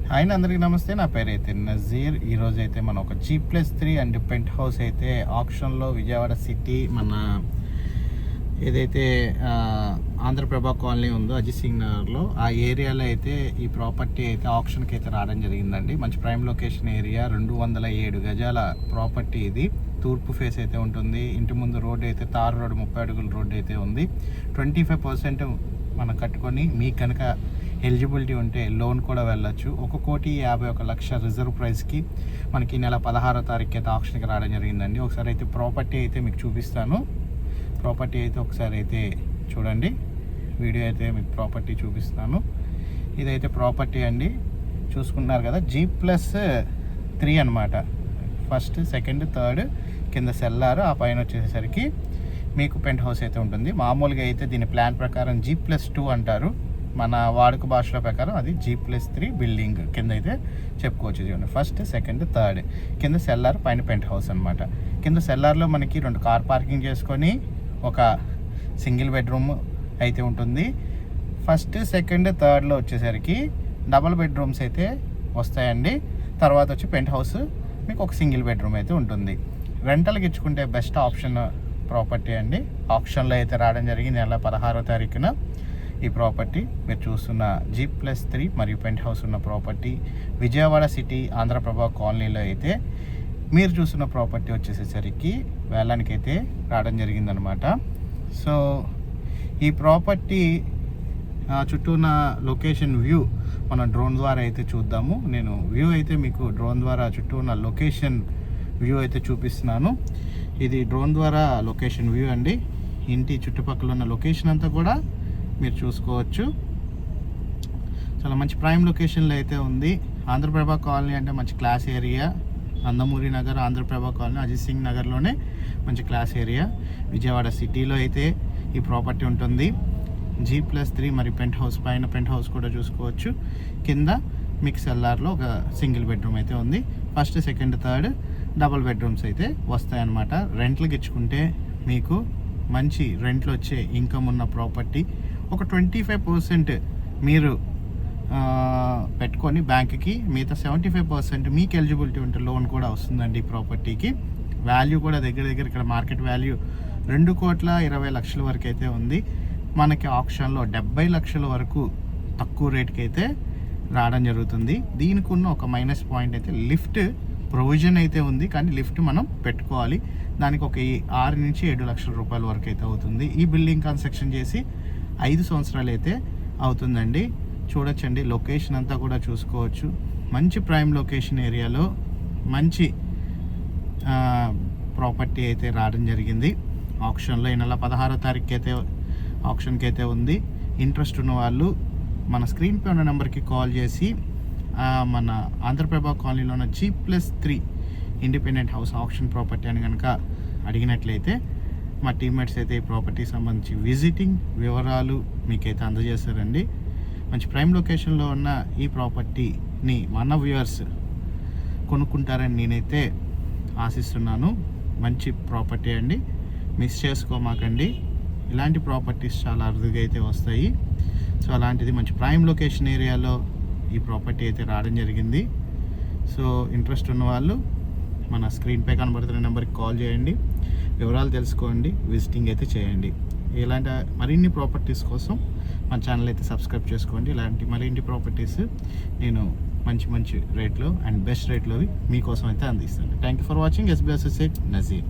Hi అందరికీ నమస్తే. నా పేరు అయితే నజీర్. ఈరోజు అయితే మనం ఒక G+3 అండ్ పెంట్ హౌస్ అయితే ఆప్షన్లో విజయవాడ సిటీ మన ఏదైతే ఆంధ్రప్రభ కాలనీ ఉందో అజిత్ సింగ్ నగర్లో ఆ ఏరియాలో అయితే ఈ ప్రాపర్టీ అయితే ఆప్షన్కి అయితే రావడం జరిగిందండి. మంచి ప్రైమ్ లొకేషన్ ఏరియా, 207 గజాల ప్రాపర్టీ. ఇది తూర్పు ఫేస్ అయితే ఉంటుంది. ఇంటి ముందు రోడ్డు అయితే తార్ రోడ్డు, 30 అడుగుల రోడ్డు అయితే ఉంది. 25% మనం కట్టుకొని మీకు కనుక ఎలిజిబిలిటీ ఉంటే లోన్ కూడా వెళ్ళొచ్చు. 1,51,00,000 రిజర్వ్ ప్రైస్కి మనకి నెల 16వ తారీఖు అయితే ఆప్షన్కి రావడం జరిగిందండి. ఒకసారి అయితే ప్రాపర్టీ అయితే మీకు చూపిస్తాను. ప్రాపర్టీ అయితే ఒకసారి అయితే చూడండి. వీడియో అయితే మీకు ప్రాపర్టీ చూపిస్తాను. ఇదైతే ప్రాపర్టీ అండి, చూసుకున్నారు కదా. G+3 అనమాట. ఫస్ట్, సెకండ్, థర్డ్ కింద సెల్లారు, ఆ పైన వచ్చేసరికి మీకు పెంట్ హౌస్ అయితే ఉంటుంది. మామూలుగా అయితే దీని ప్లాన్ ప్రకారం G+2 అంటారు. మన వాడుక భాషల ప్రకారం అది G+3 బిల్డింగ్ కింద అయితే చెప్పుకోవచ్చు. చూడండి, ఫస్ట్, సెకండ్, థర్డ్ కింద సెల్లార్, పైన పెంట్ హౌస్ అనమాట. కింద సెల్లార్లో మనకి 2 కార్ పార్కింగ్ చేసుకొని ఒక సింగిల్ బెడ్రూమ్ అయితే ఉంటుంది. ఫస్ట్, సెకండ్, థర్డ్లో వచ్చేసరికి డబల్ బెడ్రూమ్స్ అయితే వస్తాయండి. తర్వాత వచ్చి పెంట్ హౌస్ మీకు ఒక సింగిల్ బెడ్రూమ్ అయితే ఉంటుంది. రెంటల్కి ఇచ్చుకుంటే బెస్ట్ ఆప్షన్ ప్రాపర్టీ అండి. ఆప్షన్లో అయితే రావడం జరిగింది నెల 16వ తారీఖున. ఈ ప్రాపర్టీ మీరు చూస్తున్న G+3 మరియు పెంట్ హౌస్ ఉన్న ప్రాపర్టీ విజయవాడ సిటీ ఆంధ్రప్రభ కాలనీలో అయితే మీరు చూస్తున్న ప్రాపర్టీ వచ్చేసేసరికి వేలానికి అయితే రావడం జరిగిందనమాట. సో ఈ ప్రాపర్టీ చుట్టూ ఉన్న లొకేషన్ వ్యూ మనం డ్రోన్ ద్వారా అయితే చూద్దాము. నేను వ్యూ అయితే మీకు డ్రోన్ ద్వారా చుట్టూ ఉన్న లొకేషన్ వ్యూ అయితే చూపిస్తున్నాను. ఇది డ్రోన్ ద్వారా లొకేషన్ వ్యూ అండి. ఇంటి చుట్టుపక్కల ఉన్న లొకేషన్ అంతా కూడా మీరు చూసుకోవచ్చు. చాలా మంచి ప్రైమ్ లొకేషన్లో అయితే ఉంది. ఆంధ్రప్రభ కాలనీ అంటే మంచి class area. Nandamuri Nagar, Andhraprabha colony, Ajit Singh నగర్లోనే మంచి క్లాస్ ఏరియా. విజయవాడ సిటీలో అయితే ఈ ప్రాపర్టీ ఉంటుంది. G+3 మరి పెంట్ హౌస్, పైన పెంట్ హౌస్ కూడా చూసుకోవచ్చు. కింద మిక్స్ ఎల్ఆర్లో ఒక సింగిల్ బెడ్రూమ్ అయితే ఉంది. First, second, third double bedrooms అయితే వస్తాయన్నమాట. రెంట్లకి ఇచ్చుకుంటే మీకు మంచి రెంట్లు వచ్చే ఇన్కమ్ ఉన్న ప్రాపర్టీ. ఒక 25% మీరు పెట్టుకొని బ్యాంక్కి, మిగతా 75% మీకు ఎలిజిబిలిటీ ఉంటే లోన్ కూడా వస్తుందండి. ఈ ప్రాపర్టీకి వాల్యూ కూడా దగ్గర ఇక్కడ మార్కెట్ వాల్యూ 2,20,00,000 వరకు అయితే ఉంది. మనకి ఆప్షన్లో 70 లక్షల వరకు తక్కువ రేట్కి అయితే రావడం జరుగుతుంది. దీనికి ఉన్న ఒక మైనస్ పాయింట్ అయితే లిఫ్ట్ ప్రొవిజన్ అయితే ఉంది, కానీ లిఫ్ట్ మనం పెట్టుకోవాలి. దానికి ఒక 6 నుంచి 7 లక్షల రూపాయల వరకు అయితే అవుతుంది. ఈ బిల్డింగ్ కన్స్ట్రక్షన్ చేసి 5 సంవత్సరాలు అయితే అవుతుందండి. చూడొచ్చండి, లొకేషన్ అంతా కూడా చూసుకోవచ్చు. మంచి ప్రైమ్ లొకేషన్ ఏరియాలో మంచి ప్రాపర్టీ అయితే రావడం జరిగింది. ఆప్షన్లో ఈ నెల 16వ తారీఖు అయితే ఆప్షన్కి అయితే ఉంది. ఇంట్రెస్ట్ ఉన్న వాళ్ళు మన స్క్రీన్ పై ఉన్న నెంబర్కి కాల్ చేసి మన ఆంధ్రప్రభ కాలనీలో ఉన్న G+3 independent house option property అని కనుక అడిగినట్లయితే మా టీమ్మేట్స్ అయితే ఈ ప్రాపర్టీ సంబంధించి విజిటింగ్ వివరాలు మీకైతే అందజేస్తారండి. మంచి ప్రైమ్ లొకేషన్లో ఉన్న ఈ ప్రాపర్టీని మన వ్యూవర్స్ కొనుక్కుంటారని నేనైతే ఆశిస్తున్నాను. మంచి ప్రాపర్టీ అండి, మిస్ చేసుకోమాకండి. ఇలాంటి ప్రాపర్టీస్ చాలా అరుదుగా అయితే వస్తాయి. సో అలాంటిది మంచి ప్రైమ్ లొకేషన్ ఏరియాలో ఈ ప్రాపర్టీ అయితే రావడం జరిగింది. సో ఇంట్రెస్ట్ ఉన్న వాళ్ళు మన స్క్రీన్పై కనబడుతున్న నెంబర్కి కాల్ చేయండి, వివరాలు తెలుసుకోండి, విజిటింగ్ అయితే చేయండి. ఇలాంటి మరిన్ని ప్రాపర్టీస్ కోసం మన ఛానల్ అయితే సబ్స్క్రైబ్ చేసుకోండి. ఇలాంటి మరిన్ని ప్రాపర్టీస్ నేను మంచి రేట్లో అండ్ బెస్ట్ రేట్లో మీకోసం అయితే అందిస్తాను. Thank you for watching. SB Associate Nazir.